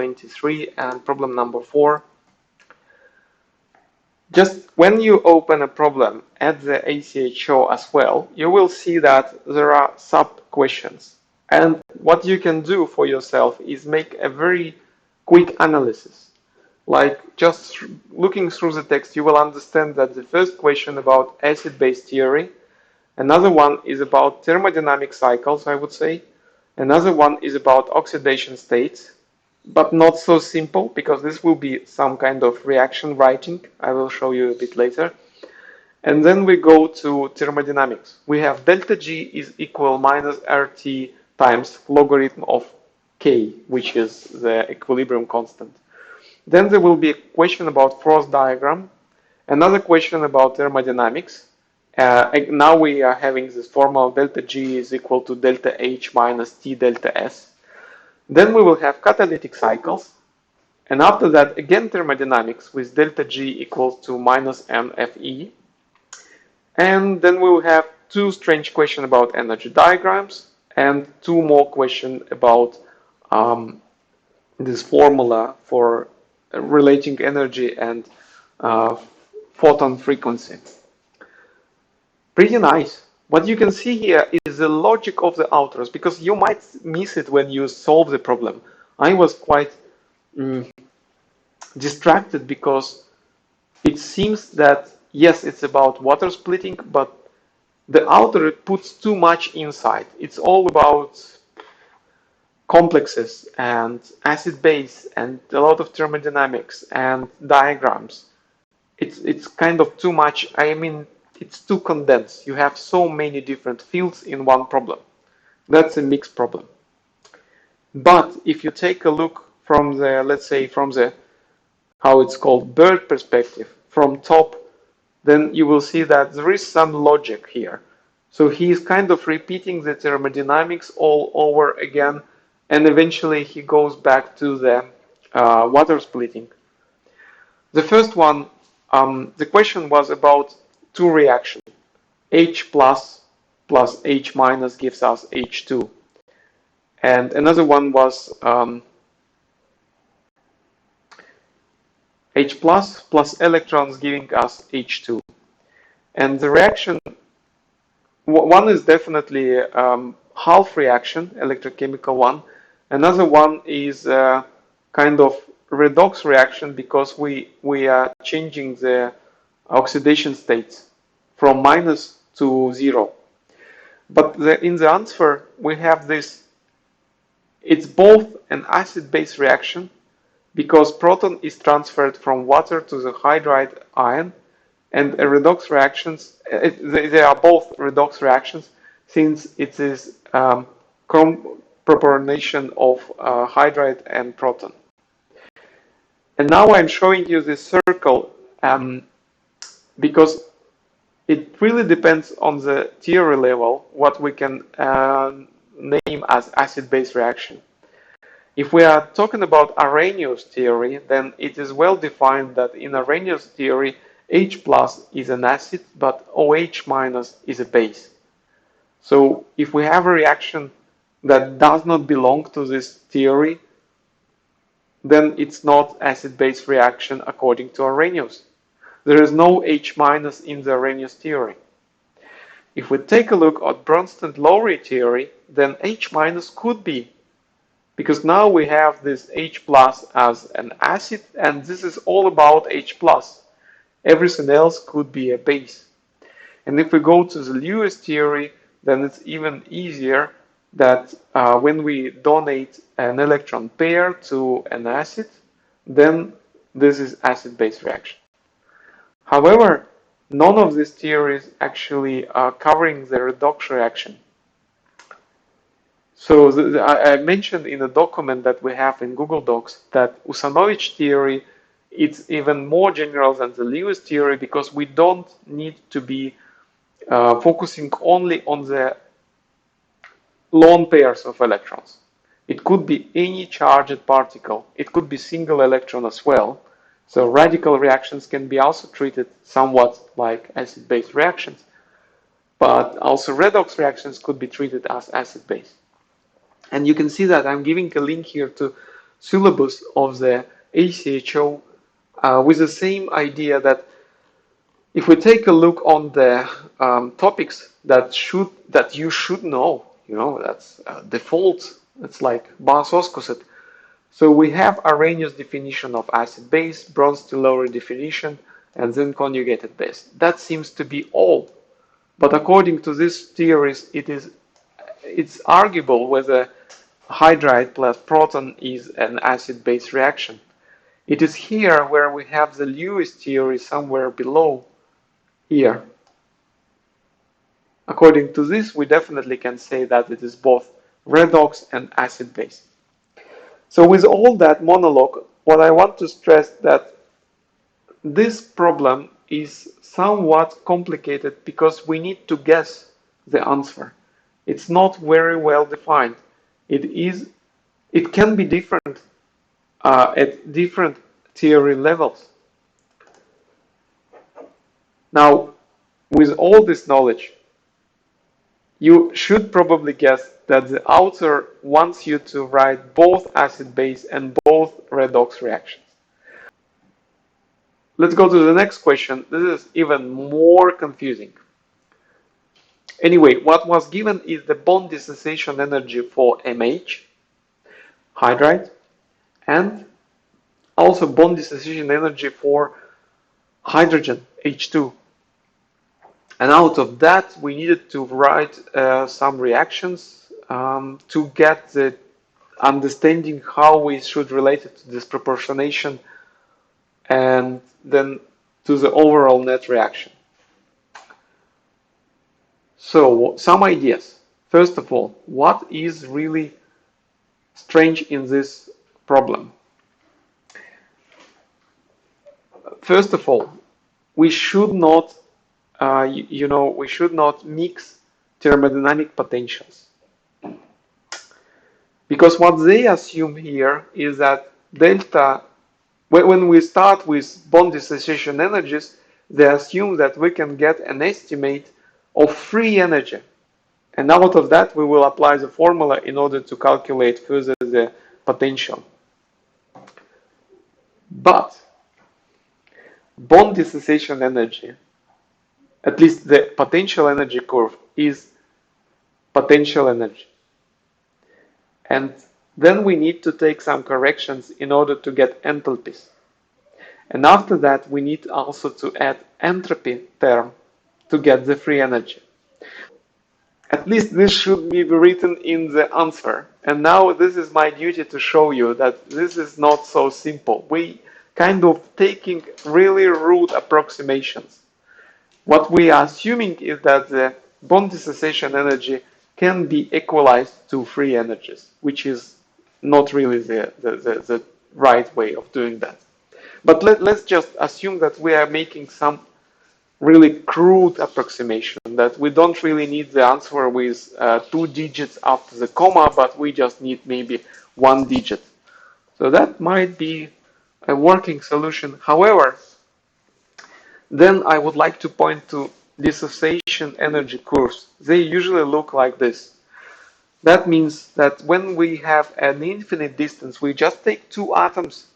23 and problem number 4. Just when you open a problem at the IChO as well, you will see that there are sub-questions. And what you can do for yourself is make a very quick analysis. Like just looking through the text, you will understand that the first question about acid-base theory, another one is about thermodynamic cycles, I would say. Another one is about oxidation states, but not so simple, because this will be some kind of reaction writing. I will show you a bit later. And then we go to thermodynamics. We have delta G is equal minus RT times logarithm of K, which is the equilibrium constant. Then there will be a question about Frost diagram, another question about thermodynamics. Now we are having this formula delta G is equal to delta H minus T delta S. Then we will have catalytic cycles, and after that again thermodynamics with delta G equals to minus MFE. And then we will have two strange questions about energy diagrams and two more questions about this formula for relating energy and photon frequency. Pretty nice. What you can see here is the logic of the authors, because you might miss it when you solve the problem. I was quite distracted because it seems that, yes, it's about water splitting, but the author puts too much inside. It's all about complexes and acid-base and a lot of thermodynamics and diagrams. It's kind of too much. I mean, it's too condensed. You have so many different fields in one problem. That's a mixed problem. But if you take a look from the, let's say, from the, how it's called, bird perspective, from top, then you will see that there is some logic here. So he is kind of repeating the thermodynamics all over again, and eventually he goes back to the water splitting. The first one, the question was about two reactions. H plus H minus gives us H2. And another one was H plus electrons giving us H2. And the reaction, one is definitely half reaction, electrochemical one. Another one is kind of redox reaction, because we are changing the oxidation states from minus to 0. But in the answer, we have this, it's both an acid-base reaction, because proton is transferred from water to the hydride ion, and a redox reactions, they are both redox reactions, since it is proportionation of hydride and proton. And now I'm showing you this circle because it really depends on the theory level what we can name as acid-base reaction. If we are talking about Arrhenius theory, then it is well defined that in Arrhenius theory, H plus is an acid, but OH minus is a base. So if we have a reaction that does not belong to this theory, then it's not acid-base reaction according to Arrhenius. There is no H minus in the Arrhenius theory. If we take a look at Bronsted-Lowry theory, then H minus could be, because now we have this H plus as an acid, and this is all about H plus. Everything else could be a base. And if we go to the Lewis theory, then it's even easier that when we donate an electron pair to an acid, then this is acid-base reaction. However, none of these theories actually are covering the redox reaction. So I mentioned in a document that we have in Google Docs that Usanovich theory, it's even more general than the Lewis theory, because we don't need to be focusing only on the lone pairs of electrons. It could be any charged particle. It could be single electron as well. So radical reactions can be also treated somewhat like acid-base reactions. But also redox reactions could be treated as acid-base. And you can see that I'm giving a link here to syllabus of the IChO with the same idea that if we take a look on the topics that you should know, that's default. It's like Bas-Oskosed. So we have Arrhenius definition of acid base, Bronsted-Lowry definition, and then conjugated base. That seems to be all. But according to these theories, it's arguable whether hydride plus proton is an acid-base reaction. It is here where we have the Lewis theory somewhere below here. According to this, we definitely can say that it is both redox and acid-base. So with all that monologue, what I want to stress that this problem is somewhat complicated because we need to guess the answer. It's not very well defined. It can be different at different theory levels. Now, with all this knowledge, you should probably guess that the author wants you to write both acid-base and both redox reactions. Let's go to the next question. This is even more confusing. Anyway, what was given is the bond dissociation energy for MH, hydride, and also bond dissociation energy for hydrogen, H2. And out of that, we needed to write some reactions to get the understanding how we should relate it to disproportionation and then to the overall net reaction. So, some ideas. First of all, what is really strange in this problem? First of all, we should not we should not mix thermodynamic potentials. Because what they assume here is that delta, when we start with bond dissociation energies, they assume that we can get an estimate of free energy. And out of that, we will apply the formula in order to calculate further the potential. But bond dissociation energy, at least the potential energy curve, is potential energy. And then we need to take some corrections in order to get enthalpies. And after that, we need also to add entropy term to get the free energy. At least this should be written in the answer. And now this is my duty to show you that this is not so simple. We kind of taking really rude approximations. What we are assuming is that the bond dissociation energy can be equalized to free energies, which is not really the right way of doing that. But let's just assume that we are making some really crude approximation, that we don't really need the answer with 2 digits after the comma, but we just need maybe 1 digit. So that might be a working solution. However, then I would like to point to dissociation energy curves. They usually look like this. That means that when we have an infinite distance, we just take 2 atoms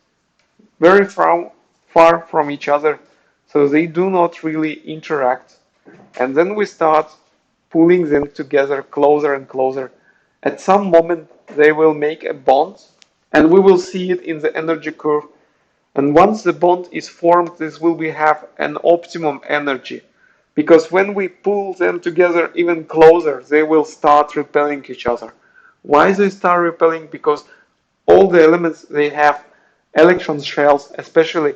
very far from each other, so they do not really interact. And then we start pulling them together closer and closer. At some moment, they will make a bond, and we will see it in the energy curve. And once the bond is formed, this will have an optimum energy. Because when we pull them together even closer, they will start repelling each other. Why they start repelling? Because all the elements, they have electron shells, especially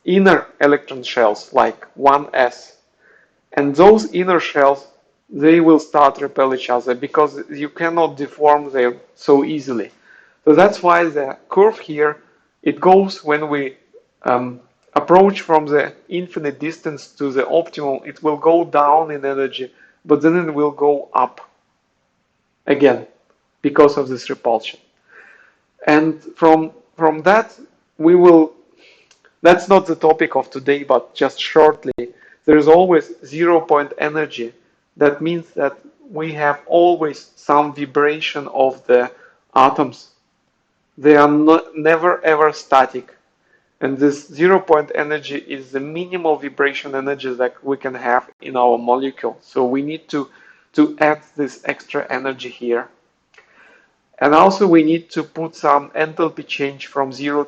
inner electron shells, like 1s. And those inner shells, they will start repel each other because you cannot deform them so easily. So that's why the curve here, it goes when we approach from the infinite distance to the optimal, it will go down in energy, but then it will go up again because of this repulsion. And from that, we will, that's not the topic of today, but just shortly, there is always 0-point energy. That means that we have always some vibration of the atoms. They are never ever static. And this 0 point energy is the minimal vibration energy that we can have in our molecule. So we need to add this extra energy here. And also we need to put some enthalpy change from 0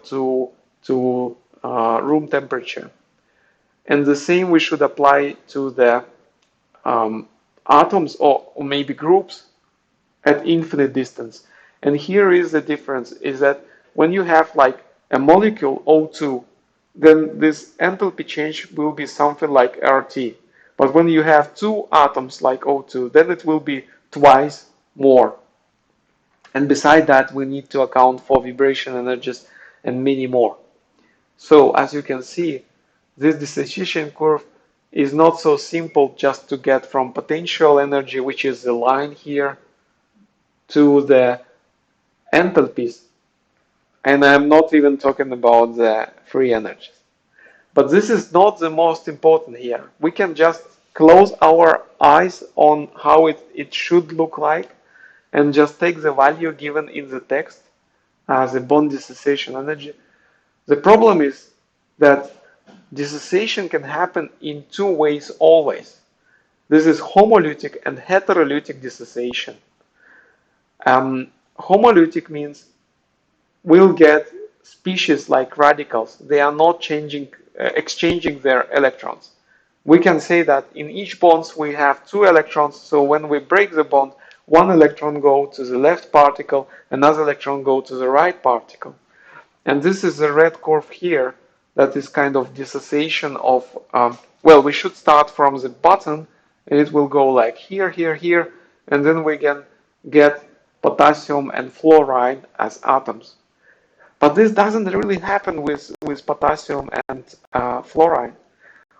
to room temperature. And the same we should apply to the atoms or maybe groups at infinite distance. And here is the difference, is that when you have like a molecule O2, then this enthalpy change will be something like RT. But when you have two atoms like O2, then it will be twice more. And beside that, we need to account for vibration energies and many more. So as you can see, this dissociation curve is not so simple just to get from potential energy, which is the line here, to the enthalpies. And I'm not even talking about the free energies. But this is not the most important here. We can just close our eyes on how it should look like and just take the value given in the text as a bond dissociation energy. The problem is that dissociation can happen in two ways always. This is homolytic and heterolytic dissociation. Homolytic means we'll get species like radicals. They are not exchanging their electrons. We can say that in each bond we have two electrons, so when we break the bond, one electron goes to the left particle, another electron goes to the right particle. And this is the red curve here that is kind of dissociation of, well, we should start from the bottom, and it will go like here, here, here, and then we can get potassium and fluoride as atoms. But this doesn't really happen with potassium and fluoride.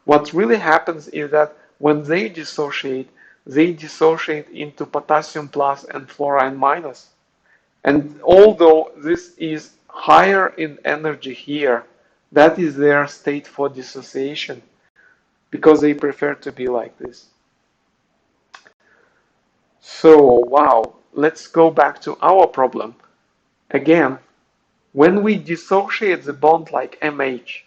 What really happens is that when they dissociate into potassium plus and fluorine minus. And although this is higher in energy here, that is their state for dissociation, because they prefer to be like this. So, wow, let's go back to our problem. Again, when we dissociate the bond like MH,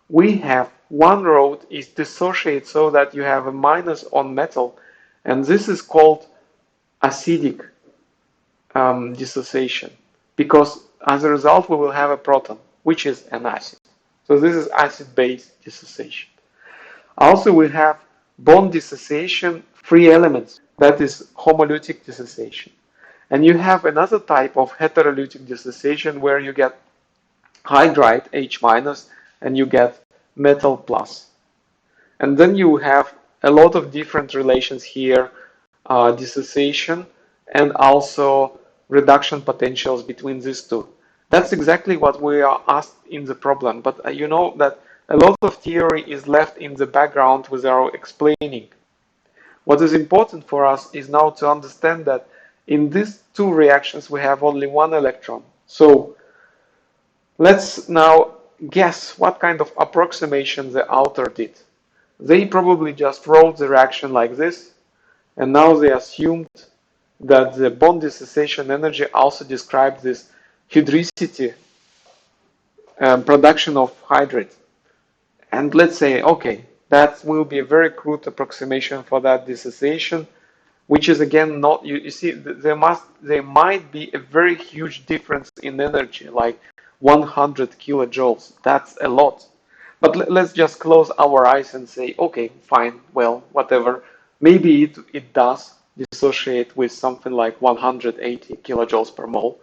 we have one road is dissociate so that you have a minus on metal, and this is called acidic dissociation, because as a result we will have a proton, which is an acid. So this is acid-base dissociation. Also we have bond dissociation free elements, that is homolytic dissociation. And you have another type of heterolytic dissociation where you get hydride H minus and you get metal plus. And then you have a lot of different relations here, dissociation and also reduction potentials between these two. That's exactly what we are asked in the problem, but you know that a lot of theory is left in the background without explaining. What is important for us is now to understand that in these two reactions we have only one electron. So let's now guess what kind of approximation the author did. They probably just wrote the reaction like this, and now they assumed that the bond dissociation energy also described this hydricity production of hydrides. And let's say, okay, that will be a very crude approximation for that dissociation, which is again not, you see, there might be a very huge difference in energy, like 100 kilojoules. That's a lot. But let's just close our eyes and say, okay, fine, well, whatever. Maybe it does dissociate with something like 180 kilojoules per mole.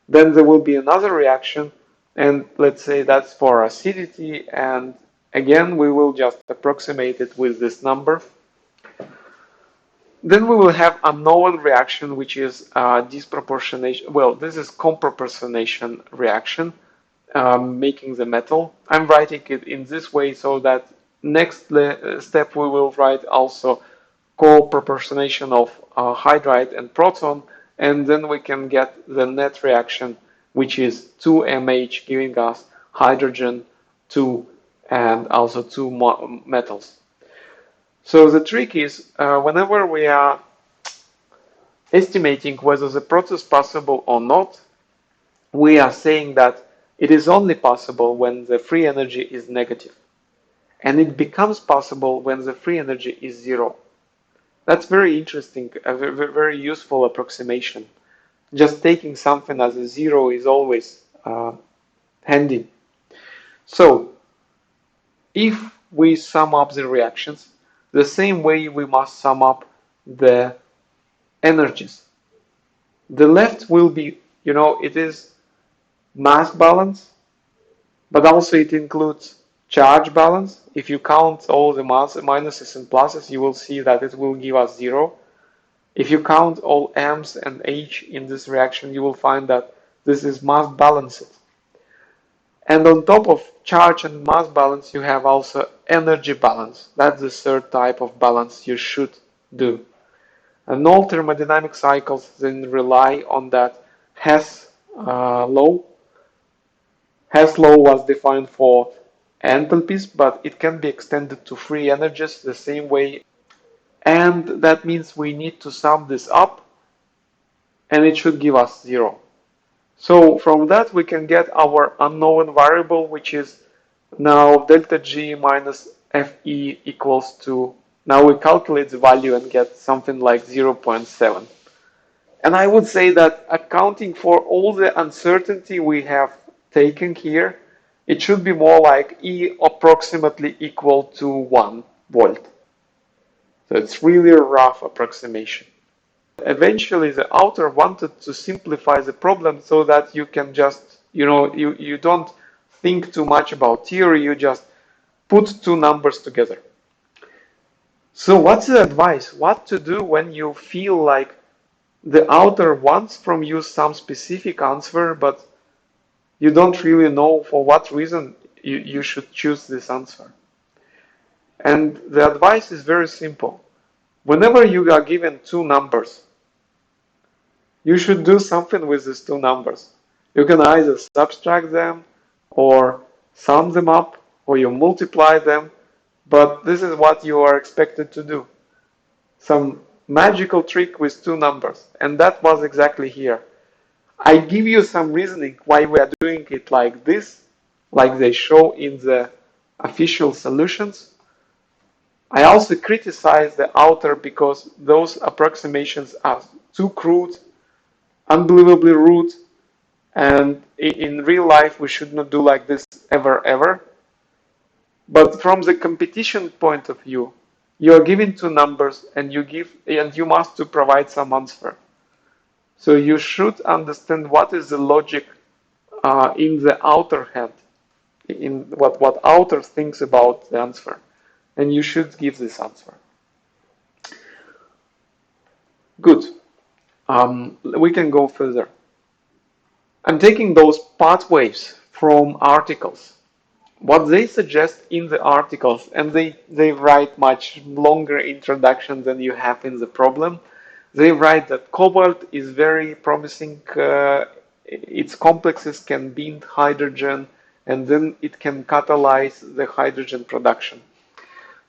Then there will be another reaction, and let's say that's for acidity, and again we will just approximate it with this number. Then we will have another reaction, which is disproportionation. Well, this is comproportionation reaction, making the metal. I'm writing it in this way so that next step we will write also co-proportionation of hydride and proton, and then we can get the net reaction, which is 2MH giving us hydrogen 2 and also 2 metals. So the trick is whenever we are estimating whether the process is possible or not, we are saying that it is only possible when the free energy is negative, and it becomes possible when the free energy is zero. That's very interesting, a very useful approximation. Just taking something as a zero is always handy. So, if we sum up the reactions, the same way we must sum up the energies. The left will be, it is mass balance, but also it includes charge balance. If you count all the minuses and pluses, you will see that it will give us zero. If you count all M's and H in this reaction, you will find that this is mass balanced. And on top of charge and mass balance, you have also energy balance. That's the third type of balance you should do. And all thermodynamic cycles then rely on that Hess law. Hess law was defined for enthalpies, but it can be extended to free energies the same way. And that means we need to sum this up, and it should give us zero. So from that we can get our unknown variable, which is now delta G minus Fe equals to, now we calculate the value and get something like 0.7. And I would say that accounting for all the uncertainty we have taken here, it should be more like E approximately equal to 1 volt. So it's really a rough approximation. Eventually the author wanted to simplify the problem so that you can just, you don't think too much about theory, you just put two numbers together. So what's the advice? What to do when you feel like the author wants from you some specific answer, but you don't really know for what reason you should choose this answer? And the advice is very simple. Whenever you are given two numbers, you should do something with these two numbers. You can either subtract them or sum them up or you multiply them, but this is what you are expected to do. Some magical trick with two numbers, and that was exactly here. I give you some reasoning why we are doing it like this, like they show in the official solutions. I also criticize the author because those approximations are too crude, unbelievably rude, and in real life we should not do like this ever. But from the competition point of view, you are given two numbers and you must to provide some answer. So you should understand what is the logic in the author head, in what author thinks about the answer, and you should give this answer. Good. We can go further. I'm taking those pathways from articles. What they suggest in the articles, and they write much longer introduction than you have in the problem. They write that cobalt is very promising. Its complexes can bind hydrogen, and then it can catalyze the hydrogen production.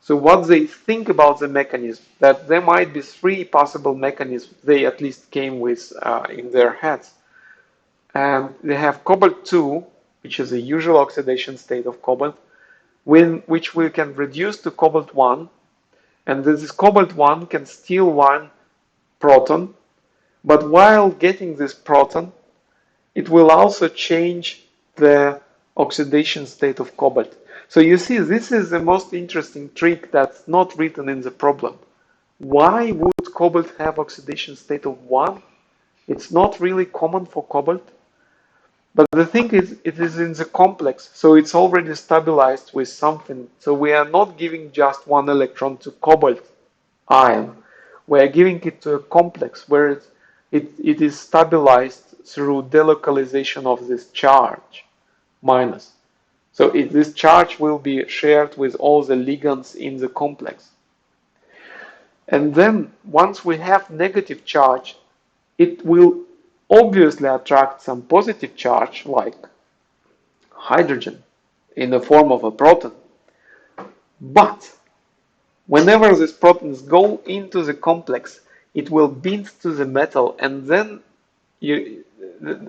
So what they think about the mechanism, that there might be three possible mechanisms they at least came with in their heads. And they have cobalt-2, which is a usual oxidation state of cobalt, which we can reduce to cobalt-1, and this cobalt-1 can steal one proton, but while getting this proton, it will also change the oxidation state of cobalt. So you see, this is the most interesting trick that's not written in the problem. Why would cobalt have oxidation state of 1? It's not really common for cobalt. But the thing is, it is in the complex, so it's already stabilized with something. So we are not giving just one electron to cobalt ion. We are giving it to a complex where it is stabilized through delocalization of this charge, minus. So this charge will be shared with all the ligands in the complex. And then once we have negative charge, it will obviously attract some positive charge like hydrogen in the form of a proton. But whenever these protons go into the complex, it will bind to the metal, and then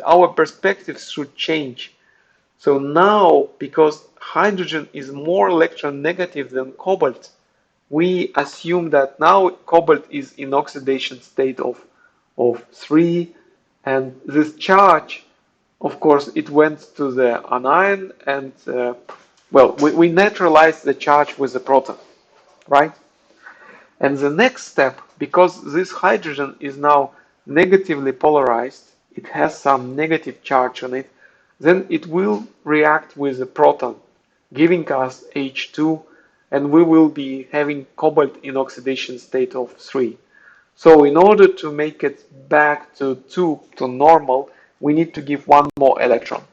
our perspectives should change. So now, because hydrogen is more electronegative than cobalt, we assume that now cobalt is in oxidation state of 3, and this charge, of course, it went to the anion, and well, we neutralize the charge with the proton, right? And the next step, because this hydrogen is now negatively polarized, it has some negative charge on it, then it will react with the proton, giving us H2, and we will be having cobalt in oxidation state of 3. So in order to make it back to 2, to normal, we need to give one more electron.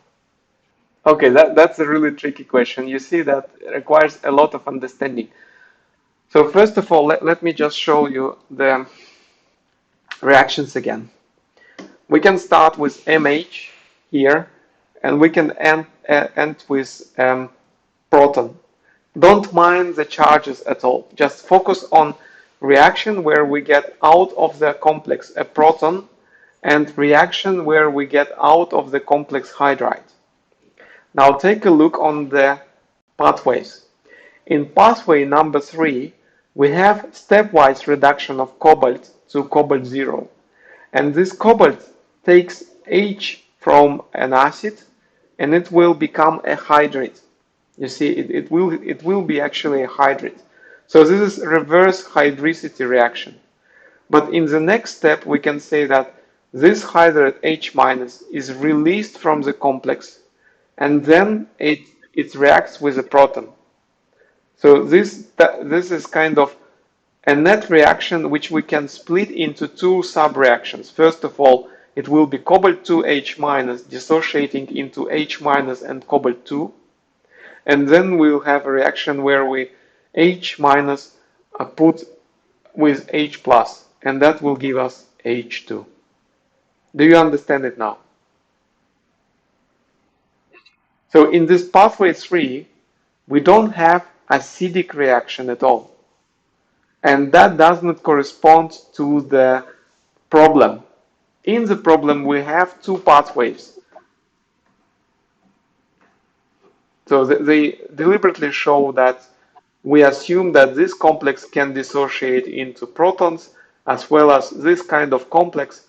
Okay, that's a really tricky question. You see, that requires a lot of understanding. So first of all, let me just show you the reactions again. We can start with MH here, and we can end with proton. Don't mind the charges at all. Just focus on reaction where we get out of the complex a proton, and reaction where we get out of the complex hydride. Now take a look on the pathways. In pathway number 3, we have stepwise reduction of cobalt to cobalt 0. And this cobalt takes H from an acid, and it will become a hydride. You see, it will be actually a hydride. So this is reverse hydricity reaction. But in the next step, we can say that this hydride H minus is released from the complex, and then it reacts with a proton. So this is kind of a net reaction which we can split into two sub-reactions. First of all, it will be cobalt 2 H minus dissociating into H minus and cobalt 2. And then we'll have a reaction where we H minus put with H plus, and that will give us H2. Do you understand it now? So in this pathway 3, we don't have acidic reaction at all. And that does not correspond to the problem. In the problem, we have two pathways. So they deliberately show that we assume that this complex can dissociate into protons, as well as this kind of complex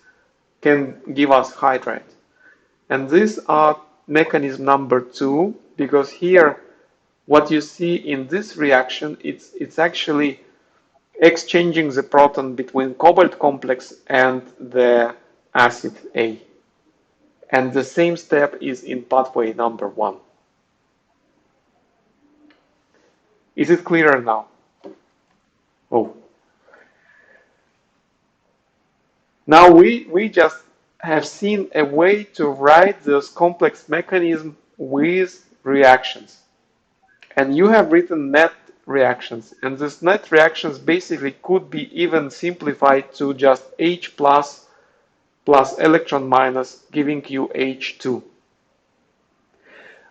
can give us hydride. And these are mechanism number 2, because here what you see in this reaction, it's actually exchanging the proton between cobalt complex and the acid A. And the same step is in pathway number 1. Is it clearer now? Oh. Now we just have seen a way to write those complex mechanisms with reactions. And you have written net reactions. And these net reactions basically could be even simplified to just H plus electron minus, giving you H2.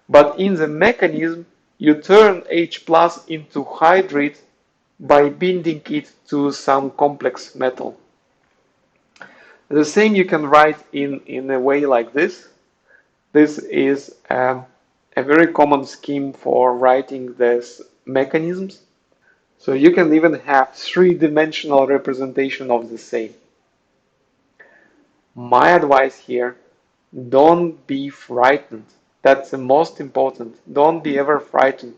But in the mechanism, you turn H plus into hydride by binding it to some complex metal. The same you can write in a way like this. This is a very common scheme for writing these mechanisms. So you can even have three-dimensional representation of the same. My advice here, don't be frightened. That's the most important. Don't be ever frightened.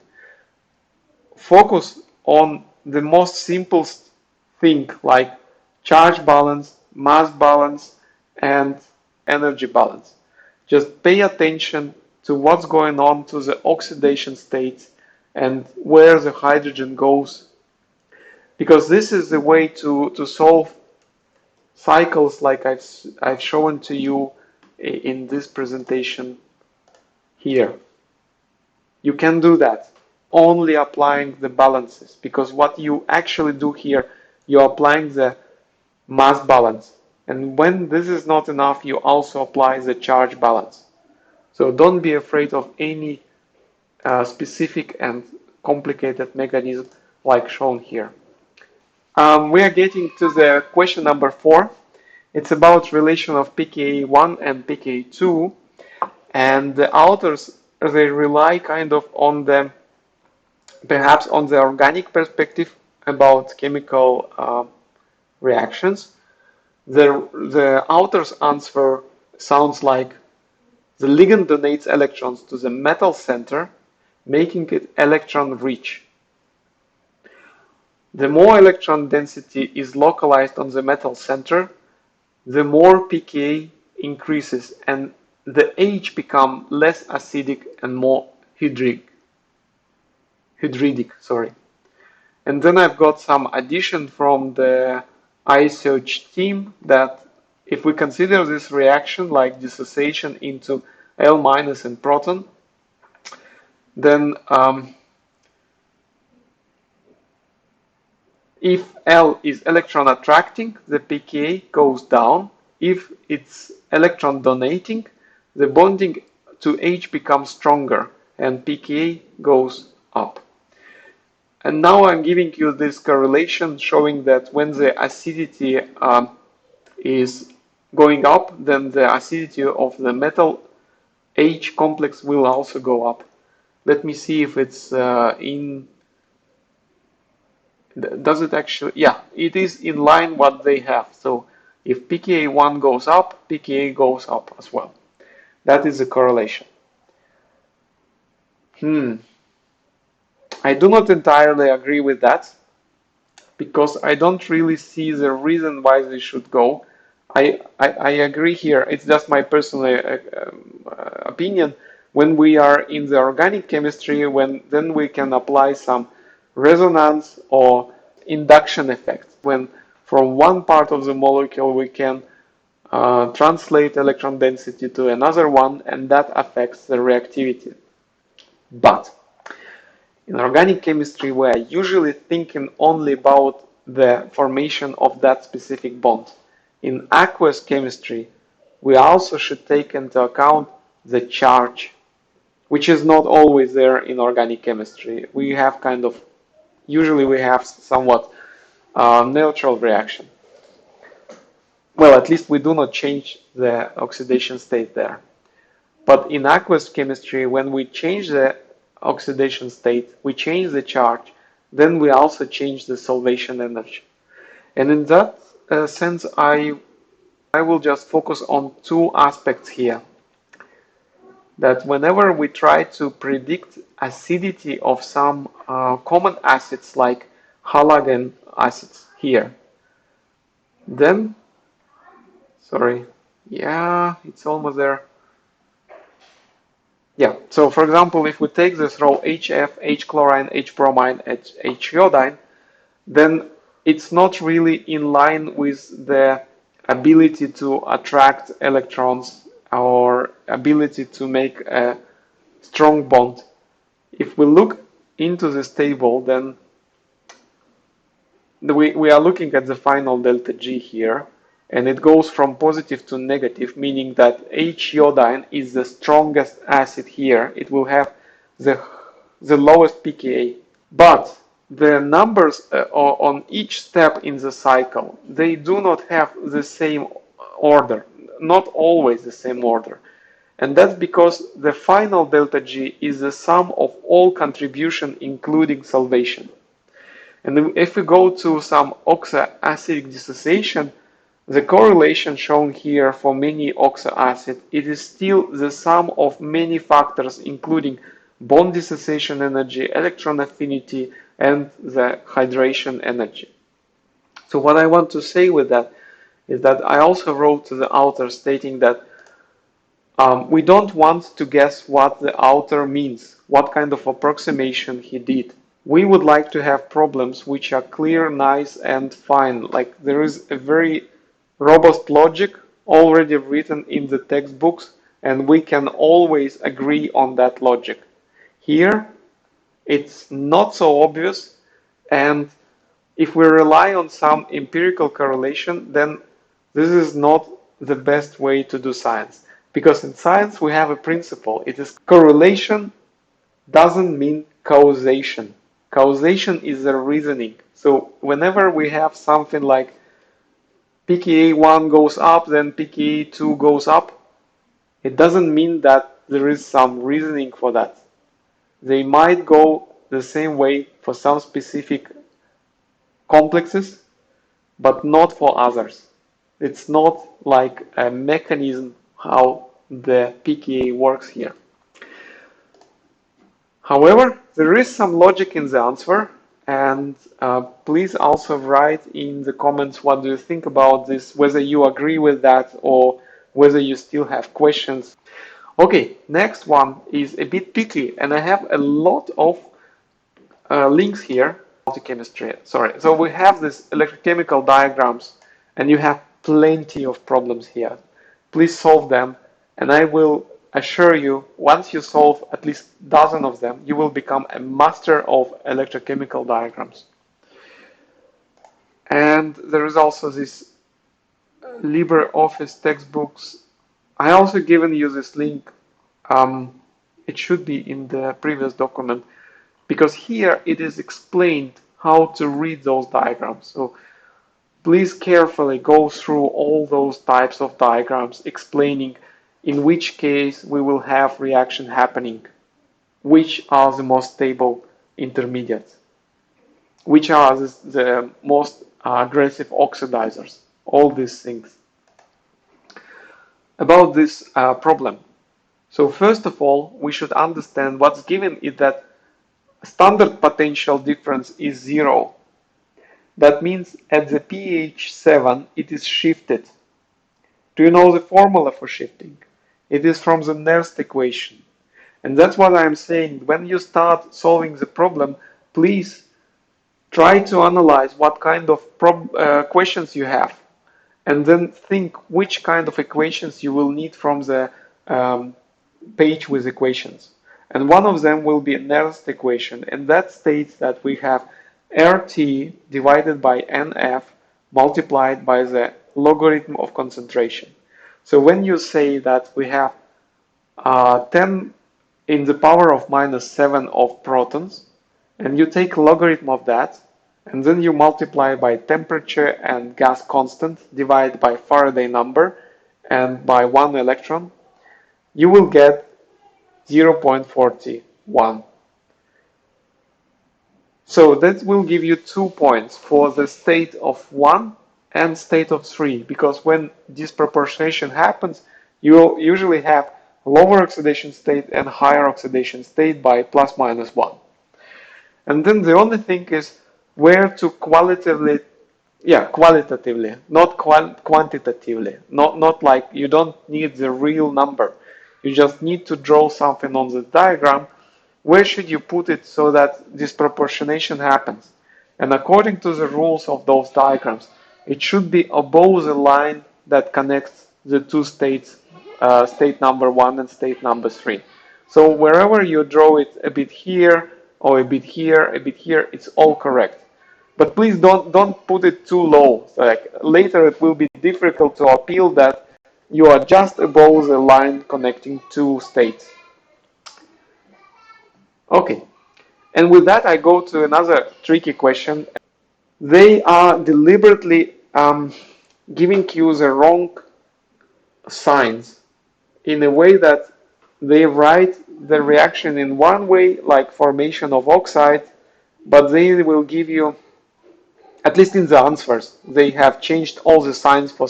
Focus on the most simplest thing, like charge balance, mass balance, and energy balance. Just pay attention to what's going on to the oxidation states and where the hydrogen goes. Because this is the way to solve cycles like I've shown to you in this presentation here. You can do that only applying the balances, because what you actually do here, you're applying the mass balance. And when this is not enough, you also apply the charge balance. So don't be afraid of any specific and complicated mechanism like shown here. We are getting to the question number 4. It's about relation of pKa1 and pKa2, and the authors, they rely kind of on the, perhaps on the organic perspective about chemical reactions. The author's answer sounds like the ligand donates electrons to the metal center, making it electron rich. The more electron density is localized on the metal center, the more pKa increases and the H become less acidic and more hydridic. And then I've got some addition from the IChO team that if we consider this reaction like dissociation into L- and proton, then if L is electron attracting, the pKa goes down. If it's electron donating, the bonding to H becomes stronger and pKa goes up. And now I'm giving you this correlation showing that when the acidity is going up, then the acidity of the metal H complex will also go up. Let me see if it's does it actually, yeah, it is in line what they have. So if pKa1 goes up, pKa goes up as well. That is the correlation. I do not entirely agree with that, because I don't really see the reason why they should go. I agree here, it's just my personal opinion. When we are in the organic chemistry, then we can apply some resonance or induction effect, when from one part of the molecule we can translate electron density to another one, and that affects the reactivity. But in organic chemistry, we are usually thinking only about the formation of that specific bond. In aqueous chemistry, we also should take into account the charge, which is not always there in organic chemistry. We have usually we have somewhat neutral reaction. Well, at least we do not change the oxidation state there. But in aqueous chemistry, when we change the oxidation state, we change the charge, then we also change the solvation energy. And in that sense, I will just focus on two aspects here. That whenever we try to predict acidity of some common acids like halogen acids here, then, sorry, yeah, it's almost there. Yeah, so for example, if we take this row HF, H chlorine, H bromine, H iodine, then it's not really in line with the ability to attract electrons or ability to make a strong bond. If we look into this table, then we are looking at the final delta G here, and it goes from positive to negative, meaning that H iodine is the strongest acid here. It will have the lowest pKa. But the numbers on each step in the cycle, they do not have the same order, not always the same order. And that's because the final delta G is the sum of all contribution, including solvation. And if we go to some oxoacidic dissociation, the correlation shown here for many oxoacid, it is still the sum of many factors, including bond dissociation energy, electron affinity, and the hydration energy. So what I want to say with that is that I also wrote to the author stating that we don't want to guess what the author means, what kind of approximation he did. We would like to have problems which are clear, nice, and fine. Like there is a very robust logic already written in the textbooks, and we can always agree on that logic. Here, it's not so obvious, and if we rely on some empirical correlation, then this is not the best way to do science. Because in science, we have a principle. It is correlation doesn't mean causation. Causation is a reasoning. So whenever we have something like pKa1 goes up, then pKa2 goes up. It doesn't mean that there is some reasoning for that. They might go the same way for some specific complexes, but not for others. It's not like a mechanism how the pKa works here. However, there is some logic in the answer, and please also write in the comments what do you think about this, whether you agree with that or whether you still have questions. Okay, next one is a bit picky, and I have a lot of links here to chemistry. Sorry, so we have this electrochemical diagrams, and you have plenty of problems here. Please solve them, and I will assure you, once you solve at least a dozen of them, you will become a master of electrochemical diagrams. And there is also this LibreOffice textbooks. I also given you this link. It should be in the previous document, because here it is explained how to read those diagrams. So please carefully go through all those types of diagrams, explaining in which case we will have reaction happening, which are the most stable intermediates, which are the most aggressive oxidizers, all these things. About this problem. So first of all, we should understand what's given is that standard potential difference is 0. That means at the pH 7 it is shifted. Do you know the formula for shifting? It is from the Nernst equation. And that's what I'm saying. When you start solving the problem, please try to analyze what kind of questions you have, and then think which kind of equations you will need from the page with equations. And one of them will be a Nernst equation, and that states that we have RT divided by NF multiplied by the logarithm of concentration. So when you say that we have 10 in the power of minus 7 of protons, and you take logarithm of that, and then you multiply by temperature and gas constant, divide by Faraday number, and by 1 electron, you will get 0.41. So that will give you 2 points for the state of 1 and state of 3, because when disproportionation happens, you will usually have lower oxidation state and higher oxidation state by plus minus 1. And then the only thing is where to qualitatively, not quantitatively, not like you don't need the real number. You just need to draw something on the diagram. Where should you put it so that disproportionation happens? And according to the rules of those diagrams, it should be above the line that connects the two states, state number 1 and state number 3. So wherever you draw it a bit here, or a bit here, it's all correct. But please don't put it too low. So like later it will be difficult to appeal that you are just above the line connecting two states. Okay, and with that I go to another tricky question. They are deliberately giving you the wrong signs in a way that they write the reaction in one way, like formation of oxide, but they will give you, at least in the answers, they have changed all the signs for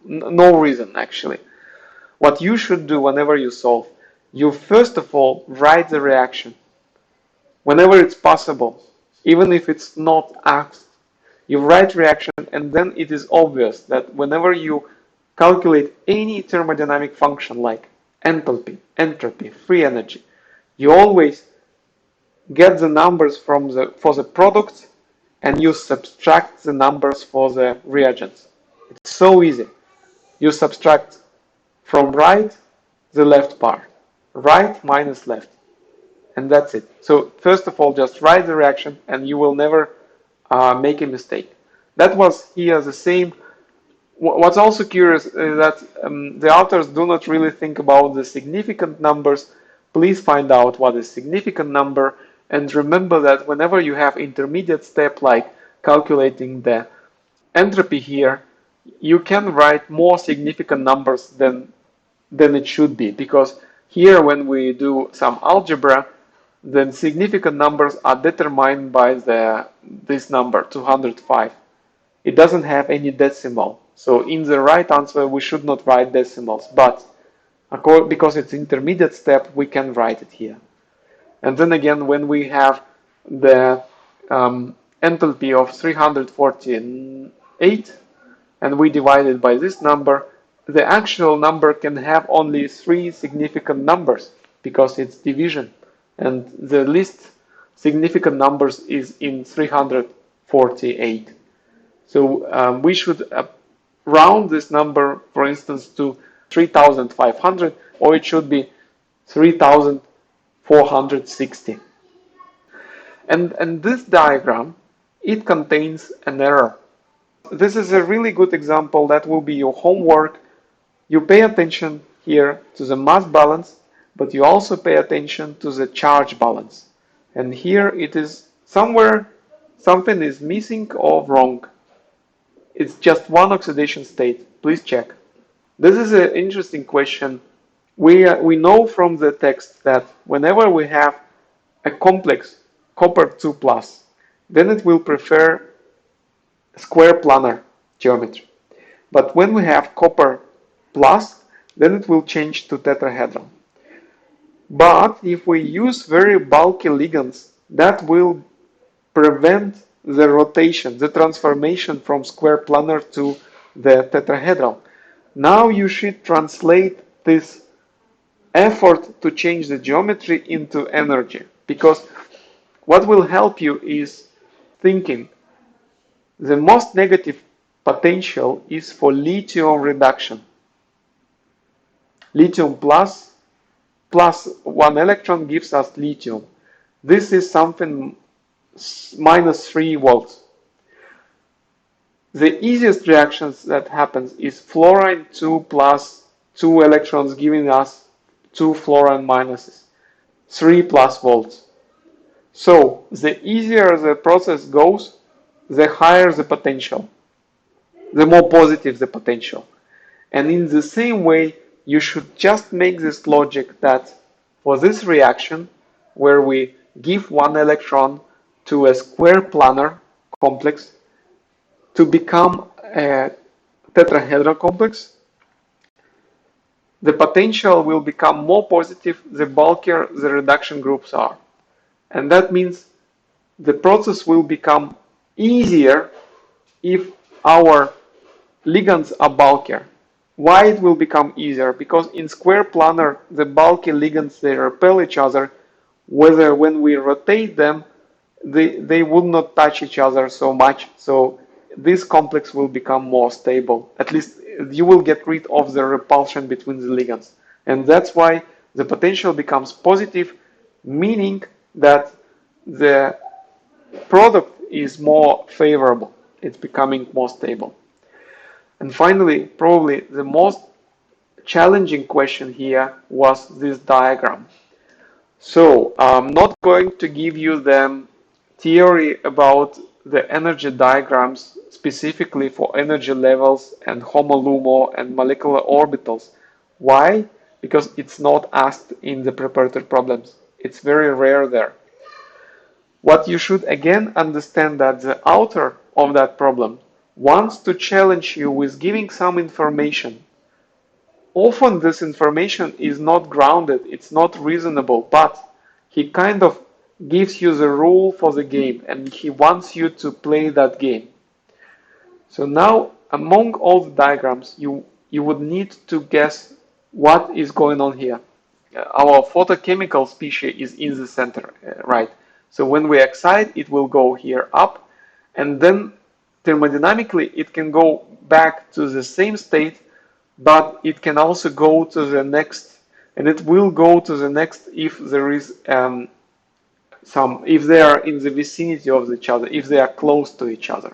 no reason actually. What you should do whenever you solve, you first of all write the reaction whenever it's possible, even if it's not asked. You write reaction, and then it is obvious that whenever you calculate any thermodynamic function like enthalpy, entropy, free energy, you always get the numbers for the products and you subtract the numbers for the reagents. It's so easy. You subtract from right the left part, right minus left, and that's it. So first of all, just write the reaction and you will never make a mistake. That was here the same. What's also curious is that the authors do not really think about the significant numbers. Please find out what is significant number, and remember that whenever you have intermediate step like calculating the entropy here, you can write more significant numbers than it should be, because here when we do some algebra, then significant numbers are determined by this number 205. It doesn't have any decimal, so in the right answer we should not write decimals, but because it's intermediate step, we can write it here. And then again, when we have the enthalpy of 348 and we divide it by this number, the actual number can have only 3 significant numbers because it's division, and the least significant numbers is in 348. So we should round this number, for instance, to 3,500, or it should be 3,460. And this diagram, it contains an error. This is a really good example that will be your homework. You pay attention here to the mass balance, but you also pay attention to the charge balance. And here it is somewhere something is missing or wrong. It's just one oxidation state. Please check. This is an interesting question. We know from the text that whenever we have a complex copper 2 plus, then it will prefer square planar geometry. But when we have copper plus, then it will change to tetrahedral. But if we use very bulky ligands, that will prevent the rotation, the transformation from square planar to the tetrahedral. Now you should translate this effort to change the geometry into energy, because what will help you is thinking. The most negative potential is for lithium reduction. Lithium plus 1 electron gives us lithium. This is something minus 3 volts. The easiest reactions that happens is fluorine 2 plus 2 electrons giving us 2 fluorine minuses, 3 plus volts. So the easier the process goes, the higher the potential, the more positive the potential. And in the same way, you should just make this logic that for this reaction, where we give 1 electron to a square planar complex to become a tetrahedral complex, the potential will become more positive the bulkier the reduction groups are. And that means the process will become easier if our ligands are bulkier. Why it will become easier? Because in square planar, the bulky ligands, they repel each other, whether when we rotate them, they would not touch each other so much. So this complex will become more stable. At least you will get rid of the repulsion between the ligands. And that's why the potential becomes positive, meaning that the product is more favorable. It's becoming more stable. And finally, probably the most challenging question here was this diagram. So I'm not going to give you the theory about the energy diagrams specifically for energy levels and HOMO-LUMO and molecular orbitals. Why? Because it's not asked in the preparatory problems. It's very rare there. What you should again understand that the author of that problem wants to challenge you with giving some information. Often this information is not grounded, it's not reasonable, but he kind of gives you the rule for the game and he wants you to play that game. So now, among all the diagrams, you would need to guess what is going on here. Our photochemical species is in the center, right? So when we excite, it will go here up, and then thermodynamically it can go back to the same state, but it can also go to the next, and it will go to the next if there is if they are in the vicinity of each other, if they are close to each other.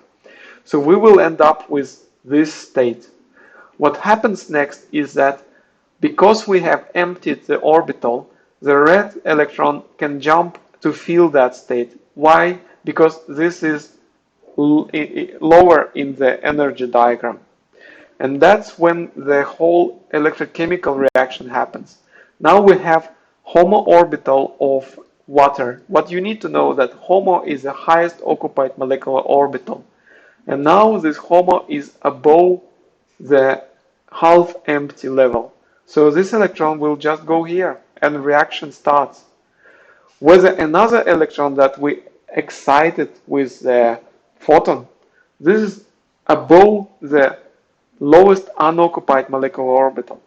So we will end up with this state. What happens next is that because we have emptied the orbital, the red electron can jump to fill that state. Why? Because this is lower in the energy diagram. And that's when the whole electrochemical reaction happens. Now we have HOMO orbital of water. What you need to know that HOMO is the highest occupied molecular orbital. And now this HOMO is above the half empty level. So this electron will just go here and reaction starts. Whether another electron that we excited with the photon, this is above the lowest unoccupied molecular orbital.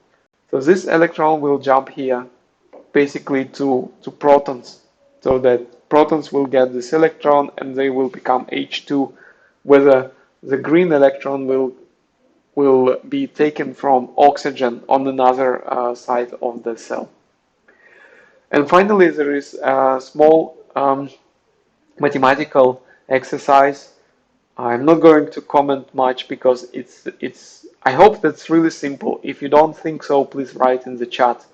So this electron will jump here basically to protons. So that protons will get this electron and they will become H2, whether the green electron will be taken from oxygen on another side of the cell. And finally, there is a small mathematical exercise. I'm not going to comment much because I hope that's really simple. If you don't think so, please write in the chat.